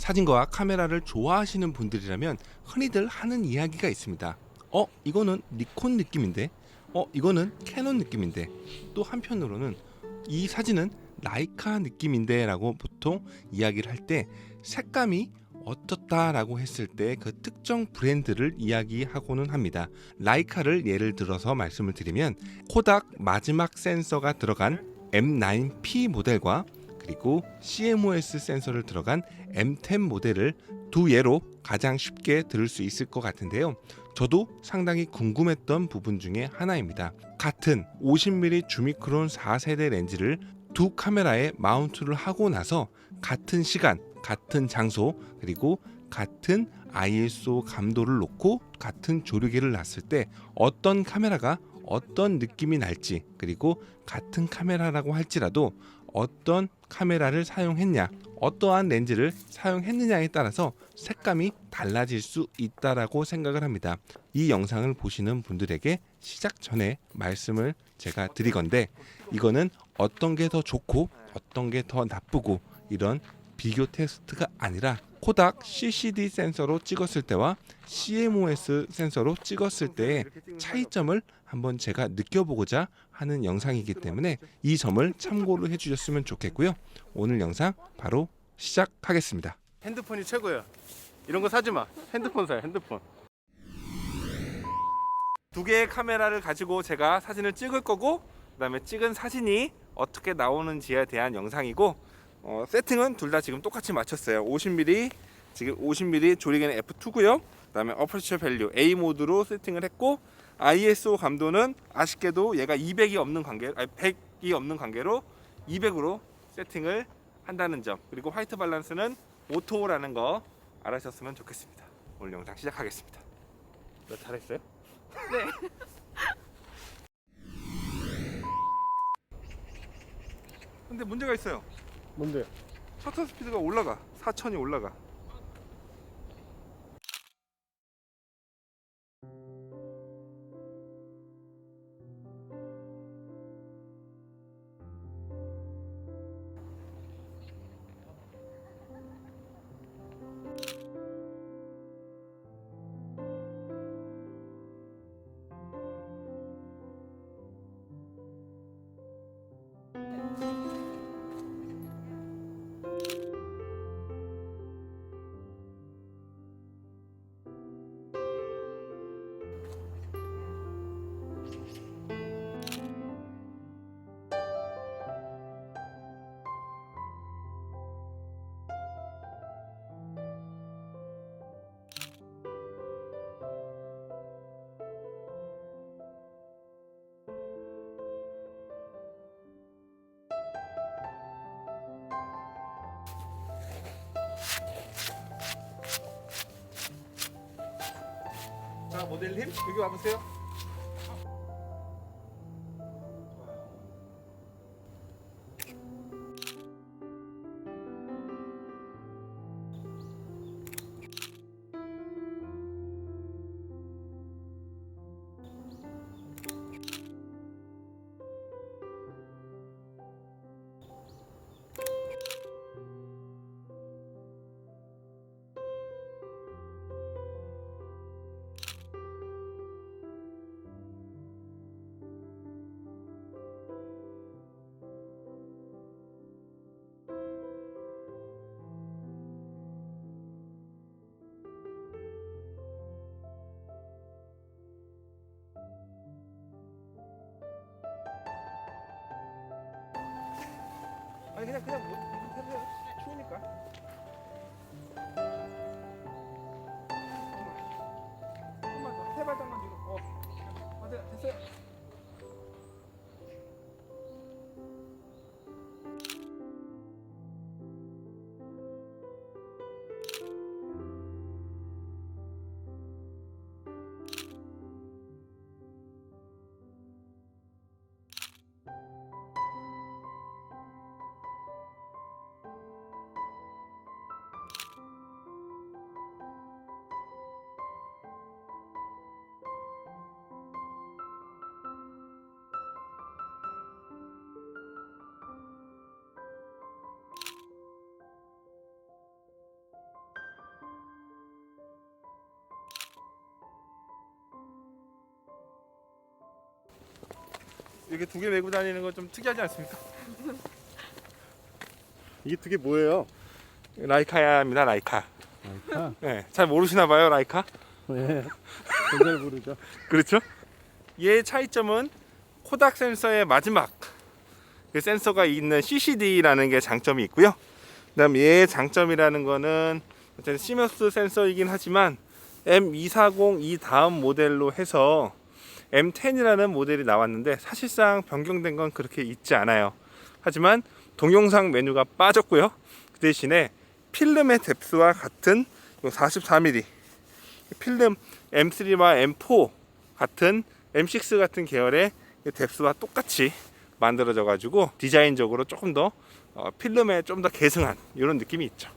사진과 카메라를 좋아하시는 분들이라면 흔히들 하는 이야기가 있습니다. 이거는 니콘 느낌인데, 이거는 캐논 느낌인데, 또 한편으로는 이 사진은 라이카 느낌인데 라고 보통 이야기를 할 때 색감이 어떻다라고 했을 때 그 특정 브랜드를 이야기하고는 합니다. 라이카를 예를 들어서 말씀을 드리면 코닥 마지막 센서가 들어간 M9P 모델과 그리고 CMOS 센서를 들어간 M10 모델을 두 예로 가장 쉽게 들을 수 있을 것 같은데요. 저도 상당히 궁금했던 부분 중에 하나입니다. 같은 50mm 주미크론 4세대 렌즈를 두 카메라에 마운트를 하고 나서 같은 시간, 같은 장소, 그리고 같은 ISO 감도를 놓고 같은 조리개를 놨을 때 어떤 카메라가 어떤 느낌이 날지, 그리고 같은 카메라라고 할지라도 어떤 카메라를 사용했냐, 어떠한 렌즈를 사용했느냐에 따라서 색감이 달라질 수 있다라고 생각을 합니다. 이 영상을 보시는 분들에게 시작 전에 말씀을 제가 드리건데, 이거는 어떤 게 더 좋고 어떤 게 더 나쁘고 이런 비교 테스트가 아니라 코닥 CCD 센서로 찍었을 때와 CMOS 센서로 찍었을 때의 차이점을 한번 제가 느껴보고자 하는 영상이기 때문에 이 점을 참고로 해주셨으면 좋겠고요. 오늘 영상 바로 시작하겠습니다. 핸드폰이 최고야. 이런 거 사지 마. 핸드폰 사요. 핸드폰. 두 개의 카메라를 가지고 제가 사진을 찍을 거고, 그다음에 찍은 사진이 어떻게 나오는지에 대한 영상이고, 세팅은 둘 다 지금 똑같이 맞췄어요. 50mm 지금 50mm 조리개는 f2고요. 그다음에 어퍼처 밸류 A 모드로 세팅을 했고, ISO 감도는 아쉽게도 얘가 200이 없는 관계, 100이 없는 관계로 200으로 세팅을 한다는 점, 그리고 화이트 밸런스는 오토라는 거 알아주셨으면 좋겠습니다. 오늘 영상 시작하겠습니다. 너 잘했어요? 네. 근데 문제가 있어요. 뭔데요? 셔터 스피드가 올라가. 4000이 올라가. 자, 모델님 여기 와보세요. 아니 그냥 뭐 해보세요. 추우니까. 조금만 더. 세 발짝만 뒤로. 맞아요. 됐어요. 이렇게 두 개 메고 다니는 건 좀 특이하지 않습니까? 이게 두 개 뭐예요? 라이카야입니다. 라이카. 아, 네, 잘 모르시나 봐요, 라이카. 네. 잘 모르죠. 그렇죠? 얘의 차이점은 코닥 센서의 마지막 그 센서가 있는 CCD라는 게 장점이 있고요. 그다음 얘의 장점이라는 거는 어쨌든 시머스 센서이긴 하지만 M240 이 다음 모델로 해서 M10이라는 모델이 나왔는데 사실상 변경된 건 그렇게 있지 않아요. 하지만 동영상 메뉴가 빠졌고요. 그 대신에 필름의 뎁스와 같은 44mm 필름 M3와 M4 같은 M6 같은 계열의 뎁스와 똑같이 만들어져 가지고 디자인적으로 조금 더 필름에 좀 더 계승한 이런 느낌이 있죠.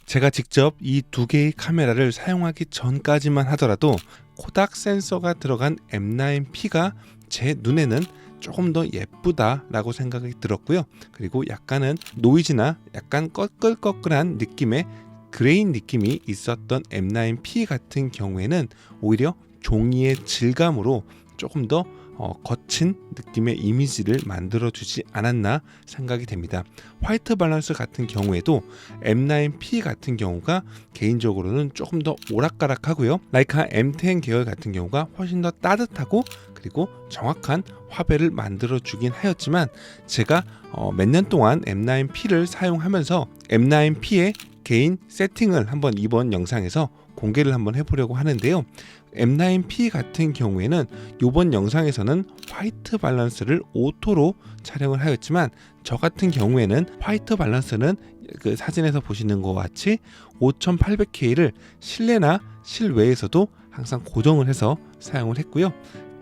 제가 직접 이 두 개의 카메라를 사용하기 전까지만 하더라도 코닥 센서가 들어간 M9P가 제 눈에는 조금 더 예쁘다라고 생각이 들었고요. 그리고 약간은 노이즈나 약간 꺼끌꺼끌한 느낌의 그레인 느낌이 있었던 M9P 같은 경우에는 오히려 종이의 질감으로 조금 더 거친 느낌의 이미지를 만들어주지 않았나 생각이 됩니다. 화이트 밸런스 같은 경우에도 M9P 같은 경우가 개인적으로는 조금 더 오락가락하고요. 라이카 M10 계열 같은 경우가 훨씬 더 따뜻하고 그리고 정확한 화배를 만들어주긴 하였지만 제가 몇 년 동안 M9P를 사용하면서 M9P의 개인 세팅을 한번 이번 영상에서 공개를 한번 해보려고 하는데요. M9P 같은 경우에는 이번 영상에서는 화이트 밸런스를 오토로 촬영을 하였지만 저 같은 경우에는 화이트 밸런스는 그 사진에서 보시는 것과 같이 5800K를 실내나 실외에서도 항상 고정을 해서 사용을 했고요.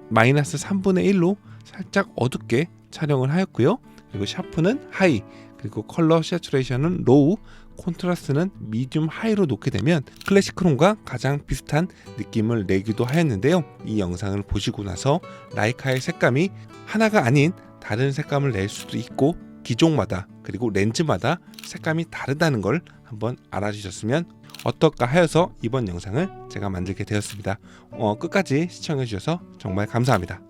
마이너스 3분의 1로 살짝 어둡게 촬영을 하였고요. 그리고 샤프는 하이, 그리고 컬러 세츄레이션은 로우, 콘트라스트는 미디움 하이로 놓게 되면 클래식 크롬과 가장 비슷한 느낌을 내기도 하였는데요. 이 영상을 보시고 나서 라이카의 색감이 하나가 아닌 다른 색감을 낼 수도 있고 기종마다 그리고 렌즈마다 색감이 다르다는 걸 한번 알아주셨으면 어떨까 하여서 이번 영상을 제가 만들게 되었습니다. 끝까지 시청해 주셔서 정말 감사합니다.